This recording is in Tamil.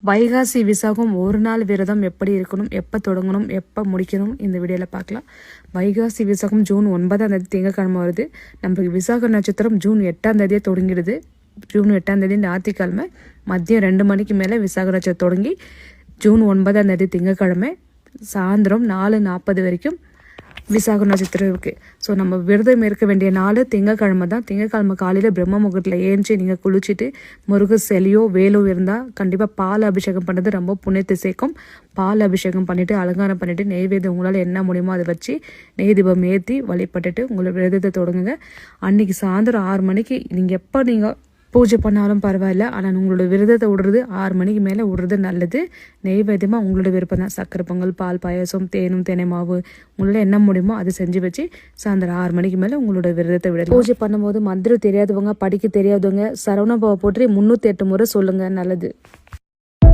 வைகாசி விசாகம் ஒரு நாள் விரதம் எப்படி இருக்கணும், எப்போ தொடங்கணும், எப்போ முடிக்கணும், இந்த வீடியோவில் பார்க்கலாம். வைகாசி விசாகம் ஜூன் 9 திங்கக்கிழமை வருது. நம்மளுக்கு விசாக நட்சத்திரம் ஜூன் 8 தொடங்கிடுது. ஜூன் 8 ஞாயிற்றுக்கிழமை மதியம் 2 மணிக்கு மேலே விசாக நட்சத்திரம் தொடங்கி ஜூன் 9 திங்கக்கிழமை சாயந்தரம் 4:40 வரைக்கும் விசாக நட்சத்திரம் இருக்குது. ஸோ நம்ம விரதம் இருக்க வேண்டிய நாள் திங்கக்கிழமை தான். திங்கக்கிழமை காலையில் பிரம்ம முகூர்த்தத்தில் ஏஞ்சி நீங்கள் குளிச்சுட்டு முருகர் செலியோ வேலோ இருந்தால் கண்டிப்பாக பால் அபிஷேகம் பண்ணுறது ரொம்ப புண்ணியத்தை சேர்க்கும். பால் அபிஷேகம் பண்ணிவிட்டு அலங்காரம் பண்ணிவிட்டு நெய்வேத்தியம் உங்களால் என்ன முடியுமோ அதை வச்சு நெய் தீபம் ஏற்றி வழிபட்டுட்டு உங்களோட விரதத்தை தொடங்குங்க. அன்றைக்கி சாயந்தரம் 6 மணிக்கு நீங்கள் எப்போ நீங்கள் பூஜை பண்ணாலும் பரவாயில்ல, ஆனால் உங்களோட விரதத்தை விடுறது 6 மணிக்கு மேலே விடுறது நல்லது. நெய்வேத்தியமாக உங்களோட விருப்பம் தான். சக்கரை பொங்கல், பால் பாயசம், தேனும் தேனை மாவு உங்களால் என்ன முடியுமோ அதை செஞ்சு வச்சு சாயந்தரம் 6 மணிக்கு மேலே உங்களோட விரதத்தை விட. பூஜை பண்ணும்போது மந்திரம் தெரியாதவங்க, படிக்க தெரியாதவங்க சரவண பவ போற்றி 308 முறை சொல்லுங்கள், நல்லது.